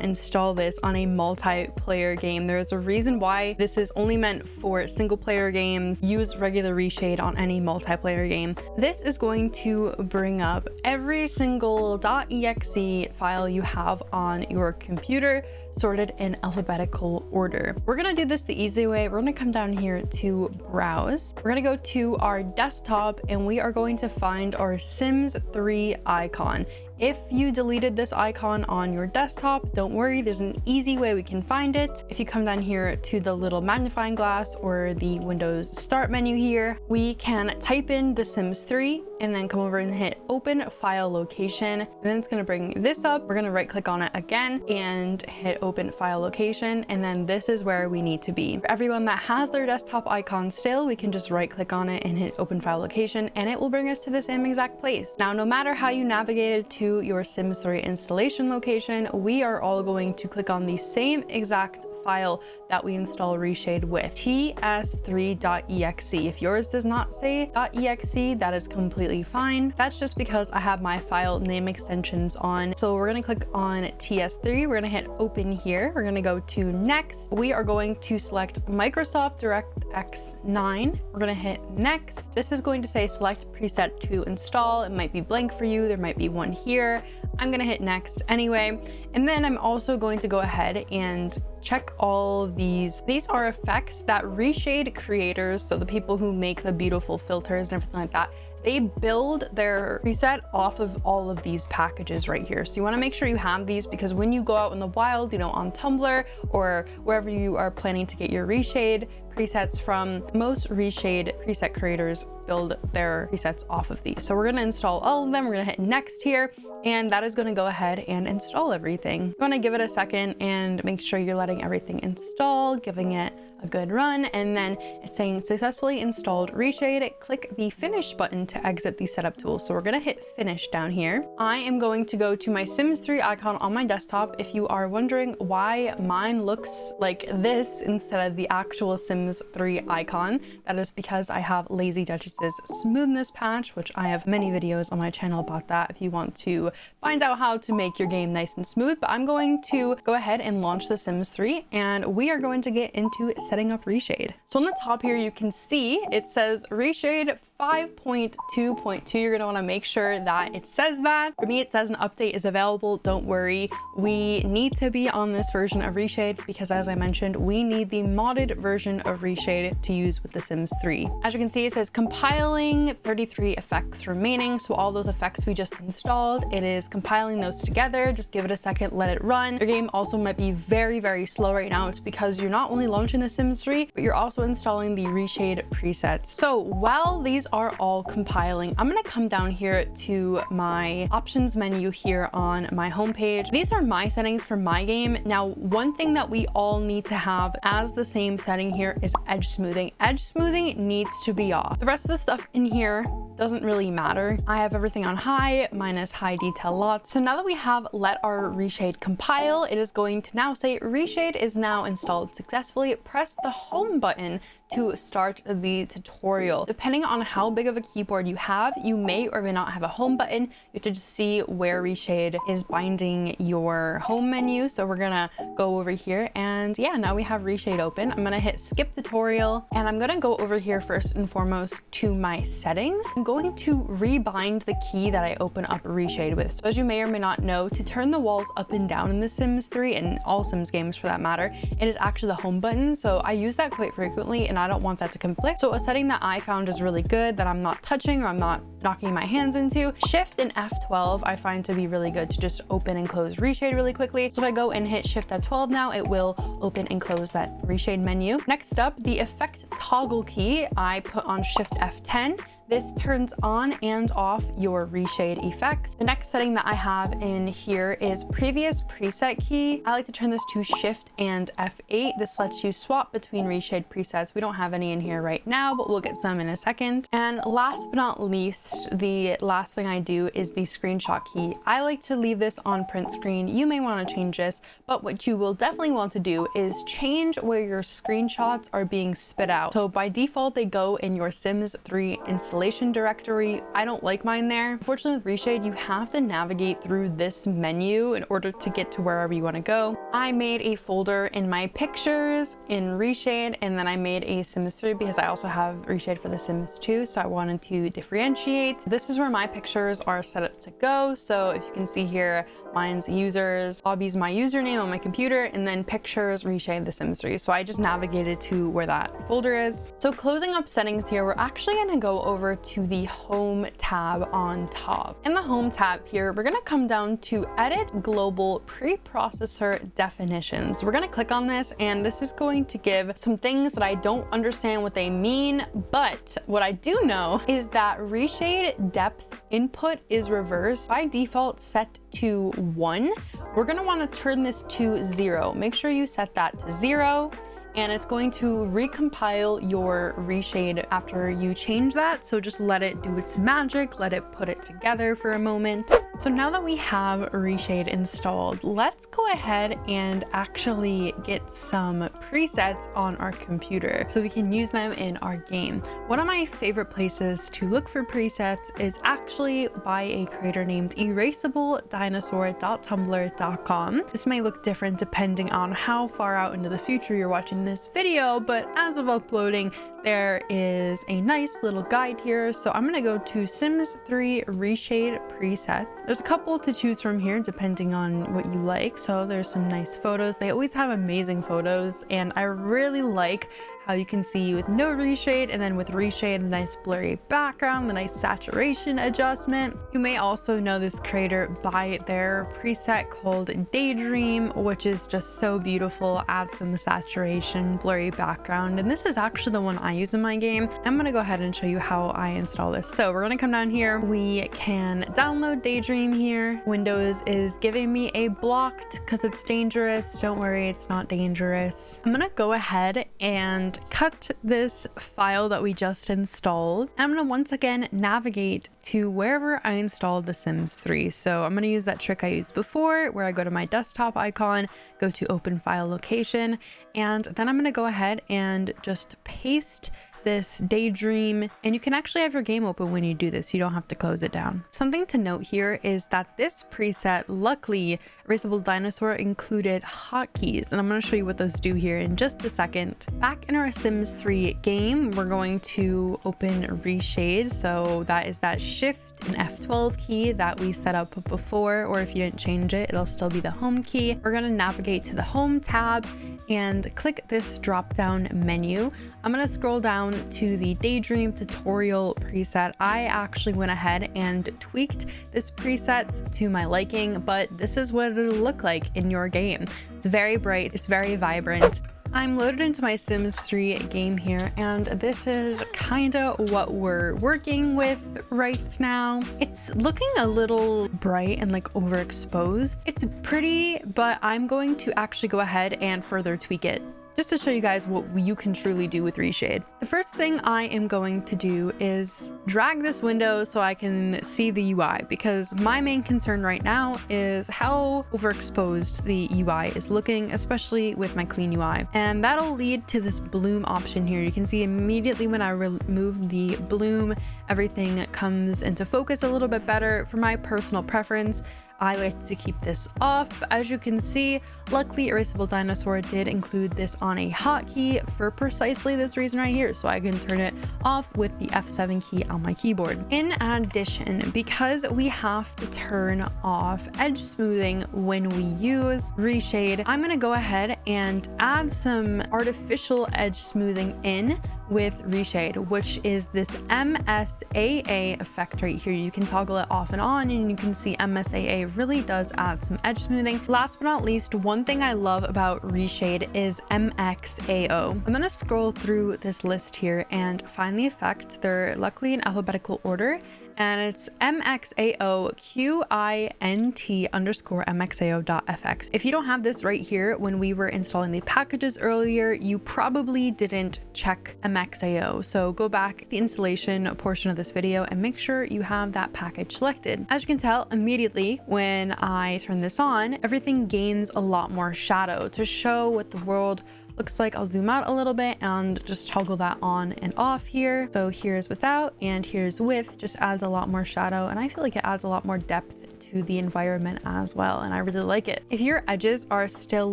install this on a multiplayer game. There is a reason why this is only meant for single player games. Use regular Reshade on any multiplayer game. This is going to bring up every single .exe file you have on your computer, sorted in alphabetical order. We're gonna do this the easy way. We're gonna come down here to browse. We're gonna go to our desktop and we are going to find our Sims 3 icon. If you deleted this icon on your desktop, don't worry, there's an easy way we can find it. If you come down here to the little magnifying glass or the Windows start menu here, we can type in The Sims 3 and then come over and hit open file location. And then it's gonna bring this up. We're gonna right click on it again and hit open file location. And then this is where we need to be. For everyone that has their desktop icon still, we can just right click on it and hit open file location and it will bring us to the same exact place. Now, no matter how you navigated to your Sims 3 installation location, we are all going to click on the same exact file that we install Reshade with, ts3.exe. If yours does not say .exe, that is completely fine. That's just because I have my file name extensions on. So we're gonna click on ts3, we're gonna hit open here, we're gonna go to next. We are going to select Microsoft DirectX 9. We're gonna hit next. This is going to say select preset to install. It might be blank for you, there might be one here. I'm gonna hit next anyway. And then I'm also going to go ahead and check all of these. These are effects that Reshade creators, so the people who make the beautiful filters and everything like that, they build their preset off of all of these packages right here. So you want to make sure you have these because when you go out in the wild, you know, on Tumblr or wherever you are planning to get your Reshade presets from, most Reshade preset creators build their presets off of these. So we're going to install all of them. We're going to hit next here, and that is going to go ahead and install everything. You want to give it a second and make sure you're letting everything install, giving it a good run, and then it's saying successfully installed Reshade. Click the finish button to exit the setup tool. So we're gonna hit finish down here. I am going to go to my Sims 3 icon on my desktop. If you are wondering why mine looks like this instead of the actual Sims 3 icon, that is because I have Lazy Duchess's smoothness patch, which I have many videos on my channel about that if you want to find out how to make your game nice and smooth. But I'm going to go ahead and launch The Sims 3 and we are going to get into setting up Reshade. So on the top here, you can see it says Reshade 5.2.2. You're going to want to make sure that it says that. For me, it says an update is available. Don't worry. We need to be on this version of Reshade because, as I mentioned, we need the modded version of Reshade to use with The Sims 3. As you can see, it says compiling 33 effects remaining. So all those effects we just installed, it is compiling those together. Just give it a second, let it run. Your game also might be very, very slow right now. It's because you're not only launching The Sims 3, but you're also installing the Reshade presets. So while these are all compiling, I'm gonna come down here to my options menu here on my homepage. These are my settings for my game. Now, one thing that we all need to have as the same setting here is edge smoothing. Edge smoothing needs to be off. The rest of the stuff in here doesn't really matter. I have everything on high, minus high detail lots. So now that we have let our Reshade compile, it is going to now say Reshade is now installed successfully. Press the home button to start the tutorial. Depending on how big of a keyboard you have, you may or may not have a home button. You have to just see where Reshade is binding your home menu. So we're gonna go over here and yeah, now we have Reshade open. I'm gonna hit skip tutorial and I'm gonna go over here first and foremost to my settings. I'm going to rebind the key that I open up Reshade with. So as you may or may not know, to turn the walls up and down in The Sims 3 and all Sims games for that matter, it is actually the home button. So I use that quite frequently and and I don't want that to conflict. So a setting that I found is really good that I'm not touching or I'm not knocking my hands into, Shift and F12 I find to be really good to just open and close Reshade really quickly. So if I go and hit Shift F12 now, it will open and close that Reshade menu. Next up, the effect toggle key I put on Shift F10. This turns on and off your reshade effects. The next setting that I have in here is previous preset key. I like to turn this to Shift and F8. This lets you swap between reshade presets. We don't have any in here right now, but we'll get some in a second. And last but not least, the last thing I do is the screenshot key. I like to leave this on print screen. You may want to change this, but what you will definitely want to do is change where your screenshots are being spit out. So by default, they go in your Sims 3 installation directory. I don't like mine there. Unfortunately, with Reshade, you have to navigate through this menu in order to get to wherever you want to go. I made a folder in my pictures in Reshade, and then I made a Sims 3 because I also have Reshade for the Sims 2, so I wanted to differentiate. This is where my pictures are set up to go. So if you can see here, mine's users, hobbies, my username on my computer, and then pictures, Reshade the Sims 3. So I just navigated to where that folder is. So closing up settings here, we're actually going to go over to the home tab on top. In the home tab here, we're going to come down to edit global preprocessor definitions. We're going to click on this, and this is going to give some things that I don't understand what they mean, but what I do know is that Reshade depth input is reversed by default set to 1. We're going to want to turn this to 0. Make sure you set that to 0. And it's going to recompile your Reshade after you change that. So just let it do its magic, let it put it together for a moment. So now that we have Reshade installed, let's go ahead and actually get some presets on our computer so we can use them in our game. One of my favorite places to look for presets is actually by a creator named erasabledinosaur.tumblr.com. This may look different depending on how far out into the future you're watching this video, but as of uploading, there is a nice little guide here. So I'm gonna go to Sims 3 Reshade presets. There's a couple to choose from here depending on what you like. So there's some nice photos. They always have amazing photos, and I really like how you can see with no reshade and then with reshade, a nice blurry background, the nice saturation adjustment. You may also know this creator by their preset called Daydream, which is just so beautiful, adds some saturation, blurry background. And this is actually the one I use in my game. I'm gonna go ahead and show you how I install this. So we're gonna come down here. We can download Daydream here. Windows is giving me a blocked because it's dangerous. Don't worry, it's not dangerous. I'm gonna go ahead and cut this file that we just installed. I'm gonna once again navigate to wherever I installed The Sims 3. So I'm gonna use that trick I used before where I go to my desktop icon, go to open file location, and then I'm gonna go ahead and just paste this Daydream, and you can actually have your game open when you do this. You don't have to close it down. Something to note here is that this preset, luckily, Erasable Dinosaur included hotkeys, and I'm going to show you what those do here in just a second. Back in our Sims 3 game, we're going to open Reshade. So that is that Shift and F12 key that we set up before, or if you didn't change it, it'll still be the home key. We're going to navigate to the home tab and click this drop down menu. I'm going to scroll down to the Daydream tutorial preset. I actually went ahead and tweaked this preset to my liking, but this is what it'll look like in your game. It's very bright, it's very vibrant. I'm loaded into my Sims 3 game here, and this is kind of what we're working with right now. It's looking a little bright and like overexposed. It's pretty, but I'm going to actually go ahead and further tweak it, just to show you guys what you can truly do with Reshade. The first thing I am going to do is drag this window so I can see the UI, because my main concern right now is how overexposed the UI is looking, especially with my clean UI. And that'll lead to this bloom option here. You can see immediately when I remove the bloom, everything comes into focus a little bit better. For my personal preference, I like to keep this off. As you can see, luckily Erasable Dinosaur did include this on a hotkey for precisely this reason right here, so I can turn it off with the F7 key on my keyboard. In addition, because we have to turn off edge smoothing when we use Reshade, I'm gonna go ahead and add some artificial edge smoothing in with Reshade, which is this MSAA effect right here. You can toggle it off and on, and you can see MSAA really does add some edge smoothing. Last but not least, one thing I love about Reshade is MXAO. I'm gonna scroll through this list here and find the effect. They're luckily in alphabetical order, and it's MXAO_QINT_MXAO.fx. If you don't have this right here, when we were installing the packages earlier, you probably didn't check MXAO. So go back to the installation portion of this video and make sure you have that package selected. As you can tell, immediately when I turn this on, everything gains a lot more shadow to show what the world looks like. I'll zoom out a little bit and just toggle that on and off here. So here's without and here's with, just adds a lot more shadow, and I feel like it adds a lot more depth to the environment as well, and I really like it. If your edges are still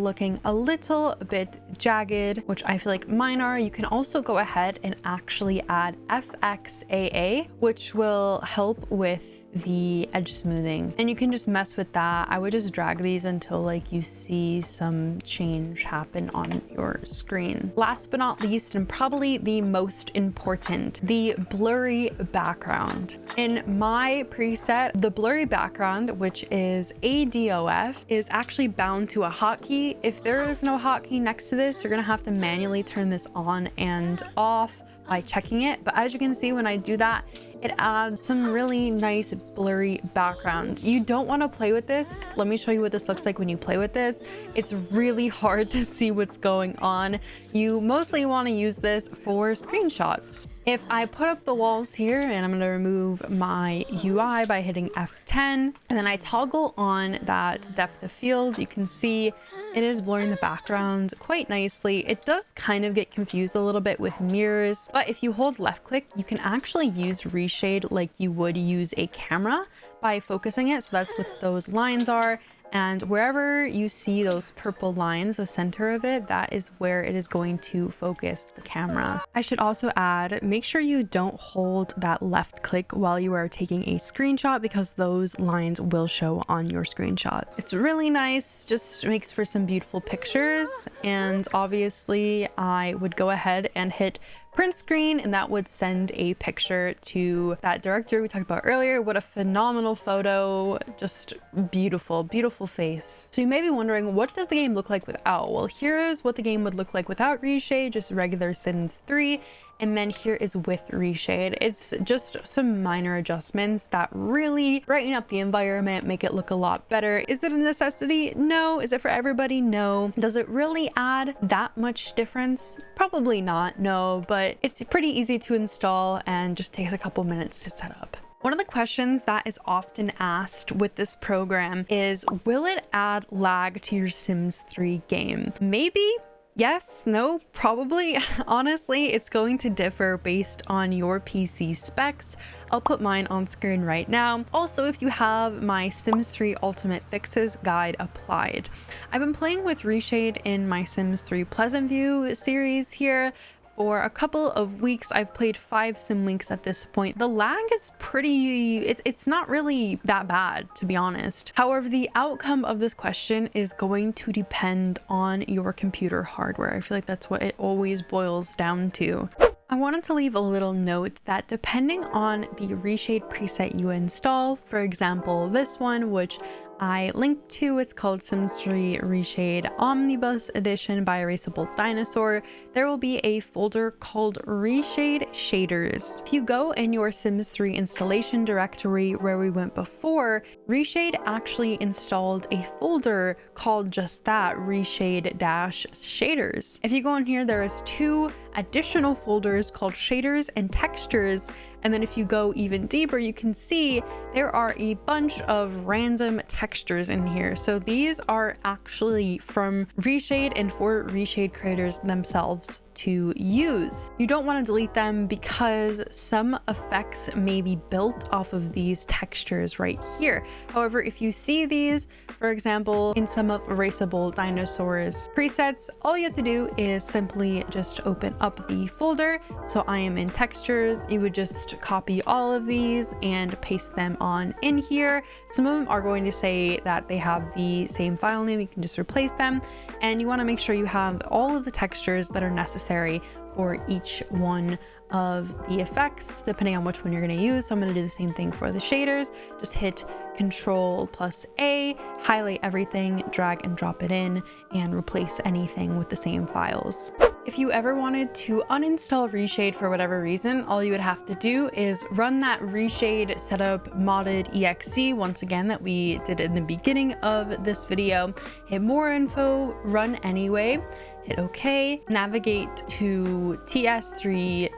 looking a little bit jagged, which I feel like mine are, you can also go ahead and actually add FXAA, which will help with the edge smoothing, and you can just mess with that. I would just drag these until like you see some change happen on your screen. Last but not least, and probably the most important, the blurry background. In my preset, the blurry background, which is ADOF, is actually bound to a hotkey. If there is no hotkey next to this, you're gonna have to manually turn this on and off by checking it. But as you can see, when I do that, it adds some really nice blurry background. You don't want to play with this. Let me show you what this looks like when you play with this. It's really hard to see what's going on. You mostly want to use this for screenshots. If I put up the walls here, and I'm going to remove my UI by hitting F10, and then I toggle on that depth of field, you can see it is blurring the background quite nicely. It does kind of get confused a little bit with mirrors, but if you hold left click, you can actually use Reshade like you would use a camera by focusing it. So that's what those lines are. And wherever you see those purple lines, the center of it, that is where it is going to focus the camera. I should also add, make sure you don't hold that left click while you are taking a screenshot, because those lines will show on your screenshot. It's really nice, just makes for some beautiful pictures. And obviously I would go ahead and hit print screen, and that would send a picture to that director we talked about earlier. What a phenomenal photo, just beautiful, beautiful face. So you may be wondering, what does the game look like without? Well, here's what the game would look like without Reshade, just regular Sims 3. And then here is with Reshade. It's just some minor adjustments that really brighten up the environment, make it look a lot better. Is it a necessity? No. Is it for everybody? No. Does it really add that much difference? Probably not, no, but it's pretty easy to install and just takes a couple minutes to set up. One of the questions that is often asked with this program is, will it add lag to your Sims 3 game? Maybe. Yes, no, probably. Honestly, it's going to differ based on your PC specs. I'll put mine on screen right now. Also, if you have my Sims 3 Ultimate Fixes guide applied. I've been playing with Reshade in my Sims 3 Pleasant View series here for a couple of weeks. I've played 5 sim weeks at this point. The lag is pretty, it's not really that bad, to be honest. However, the outcome of this question is going to depend on your computer hardware. I feel like that's what it always boils down to. I wanted to leave a little note that depending on the Reshade preset you install, for example, this one, which I linked to, it's called Sims 3 Reshade Omnibus Edition by Erasable Dinosaur, there will be a folder called Reshade Shaders. If you go in your Sims 3 installation directory where we went before, Reshade actually installed a folder called just that, Reshade-Shaders. If you go in here, there is 2 additional folders called Shaders and Textures. And then if you go even deeper, you can see there are a bunch of random textures in here. So these are actually from Reshade and for Reshade creators themselves. to use. You don't want to delete them because some effects may be built off of these textures right here. However, if you see these, for example, in some of Erasable Dinosaurs presets, all you have to do is simply just open up the folder. So I am in textures. You would just copy all of these and paste them on in here. Some of them are going to say that they have the same file name. You can just replace them, and you want to make sure you have all of the textures that are necessary for each one of the effects, depending on which one you're going to use. So I'm going to do the same thing for the shaders. Just hit Control+A, highlight everything, drag and drop it in, and replace anything with the same files. If you ever wanted to uninstall Reshade for whatever reason, all you would have to do is run that Reshade setup modded exe once again that we did in the beginning of this video. Hit more info, run anyway, hit OK, navigate to ts3.exe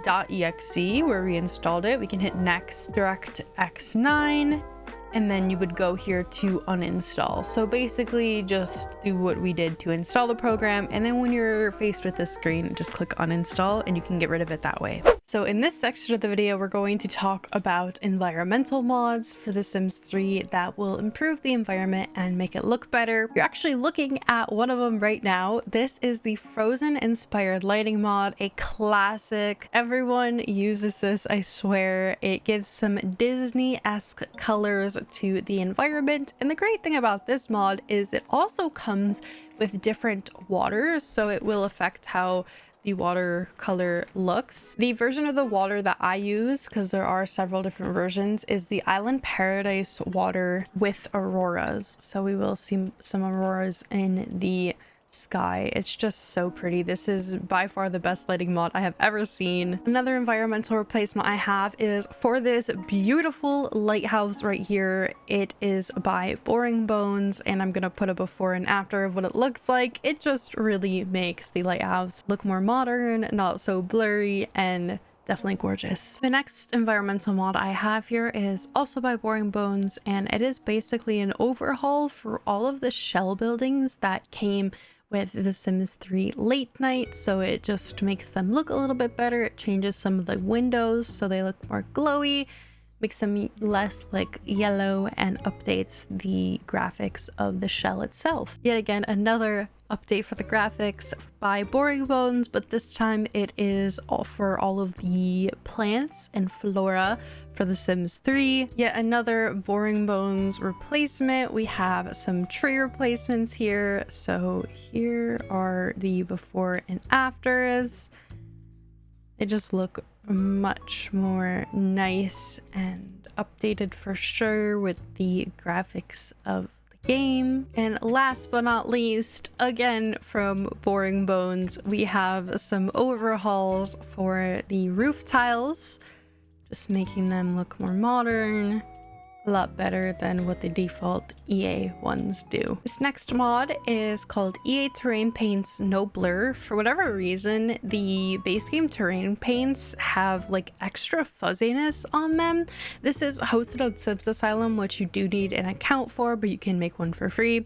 where we installed it. We can hit next, DirectX 9, and then you would go here to uninstall. So basically just do what we did to install the program, and then when you're faced with this screen, just click uninstall and you can get rid of it that way. So in this section of the video, we're going to talk about environmental mods for The Sims 3 that will improve the environment and make it look better. You're actually looking at one of them right now. This is the Frozen inspired lighting mod, a classic. Everyone uses this, I swear. It gives some Disney-esque colors to the environment, and the great thing about this mod is it also comes with different waters, so it will affect how the water color looks. The version of the water that I use, because there are several different versions, is the Island Paradise water with auroras. So we will see some auroras in the sky. It's just so pretty. This is by far the best lighting mod I have ever seen. Another environmental replacement I have is for this beautiful lighthouse right here. It is by Boring Bones, and I'm gonna put a before and after of what it looks like. It just really makes the lighthouse look more modern, not so blurry, and definitely gorgeous. The next environmental mod I have here is also by Boring Bones, and it is basically an overhaul for all of the shell buildings that came with The Sims 3 Late Night. So it just makes them look a little bit better. It changes some of the windows so they look more glowy, makes them less like yellow, and updates the graphics of the shell itself. Yet again, another update for the graphics by Boring Bones, but this time it is all for all of the plants and flora for The Sims 3. Yet another Boring Bones replacement. We have some tree replacements here. So here are the before and afters. They just look much more nice and updated for sure with the graphics of the game. And last but not least, again from Boring Bones, we have some overhauls for the roof tiles, just making them look more modern, a lot better than what the default EA ones do. This next mod is called EA Terrain Paints No Blur. For whatever reason, the base game terrain paints have like extra fuzziness on them. This is hosted on Sims Asylum, which you do need an account for, but you can make one for free.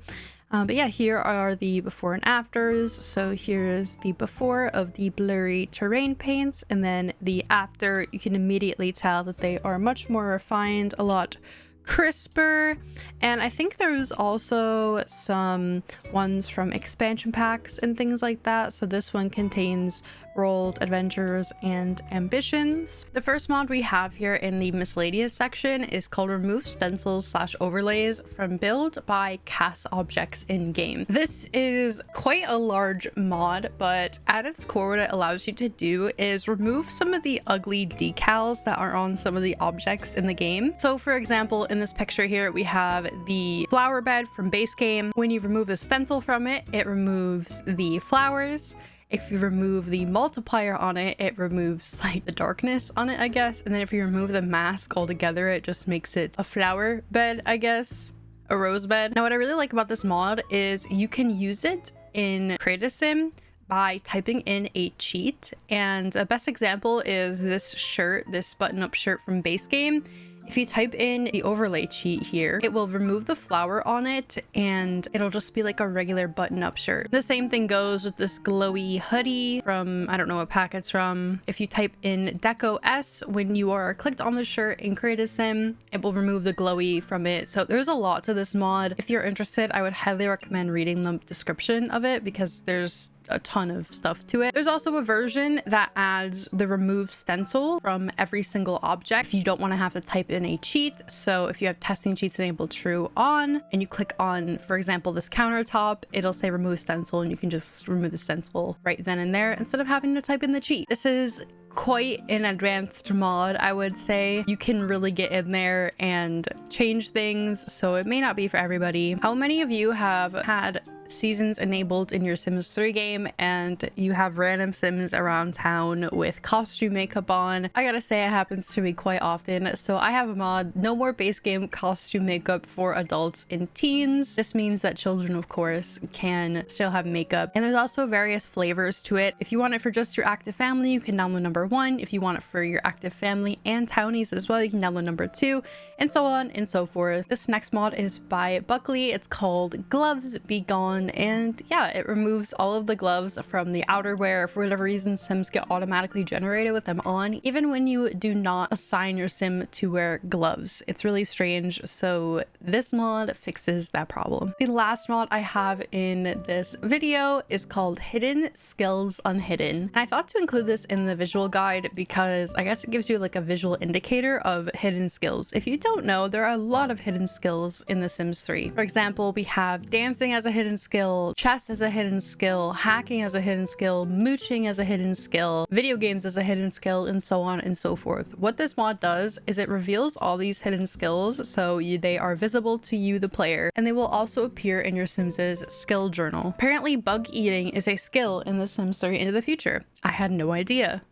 But yeah, here are the before and afters. So here's the before of the blurry terrain paints, and then the after. You can immediately tell that they are much more refined, a lot crisper. And I think there's also some ones from expansion packs and things like that. So this one contains rolled adventures and ambitions. The first mod we have here in the miscellaneous section is called Remove Stencils / Overlays from Build by Cast Objects in Game. This is quite a large mod, but at its core what it allows you to do is remove some of the ugly decals that are on some of the objects in the game. So for example, in this picture here we have the flower bed from base game. When you remove the stencil from it, it removes the flowers. If you remove the multiplier on it, it removes like the darkness on it, I guess. And then if you remove the mask altogether, it just makes it a flower bed, I guess, a rose bed. Now, what I really like about this mod is you can use it in Create a Sim by typing in a cheat. And the best example is this shirt, this button-up shirt from base game. If you type in the overlay cheat here, it will remove the flower on it and it'll just be like a regular button-up shirt. The same thing goes with this glowy hoodie from, I don't know what pack it's from. If you type in Deco S when you are clicked on the shirt and create a sim, it will remove the glowy from it. So there's a lot to this mod. If you're interested, I would highly recommend reading the description of it because there's a ton of stuff to it. There's also a version that adds the remove stencil from every single object if you don't want to have to type in a cheat. So if you have testing cheats enabled true on and you click on, for example, this countertop, it'll say remove stencil and you can just remove the stencil right then and there instead of having to type in the cheat. This is quite an advanced mod, I would say. You can really get in there and change things, so it may not be for everybody. How many of you have had seasons enabled in your Sims 3 game and you have random Sims around town with costume makeup on? I gotta say, it happens to me quite often. So I have a mod, no more base game costume makeup for adults and teens. This means that children, of course, can still have makeup. And there's also various flavors to it. If you want it for just your active family, you can download number 1. If you want it for your active family and townies as well, you can download number 2, and so on and so forth. This next mod is by Buckley. It's called Gloves Be Gone. And yeah, it removes all of the gloves from the outerwear. For whatever reason, Sims get automatically generated with them on, even when you do not assign your Sim to wear gloves. It's really strange. So this mod fixes that problem. The last mod I have in this video is called Hidden Skills Unhidden. And I thought to include this in the visual guide because I guess it gives you like a visual indicator of hidden skills. If you don't know, there are a lot of hidden skills in The Sims 3. For example, we have dancing as a hidden skill, chess as a hidden skill, hacking as a hidden skill, mooching as a hidden skill, video games as a hidden skill, and so on and so forth. What this mod does is it reveals all these hidden skills so they are visible to you, the player, and they will also appear in your Sims' skill journal. Apparently, bug eating is a skill in The Sims 3 Into the Future. I had no idea.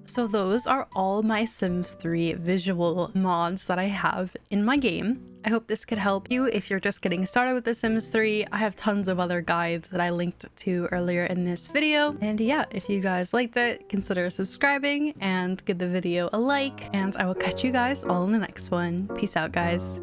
So those are all my Sims 3 visual mods that I have in my game. I hope this could help you if you're just getting started with The Sims 3. I have tons of other guides that I linked to earlier in this video. And yeah, if you guys liked it, consider subscribing and give the video a like. And I will catch you guys all in the next one. Peace out, guys.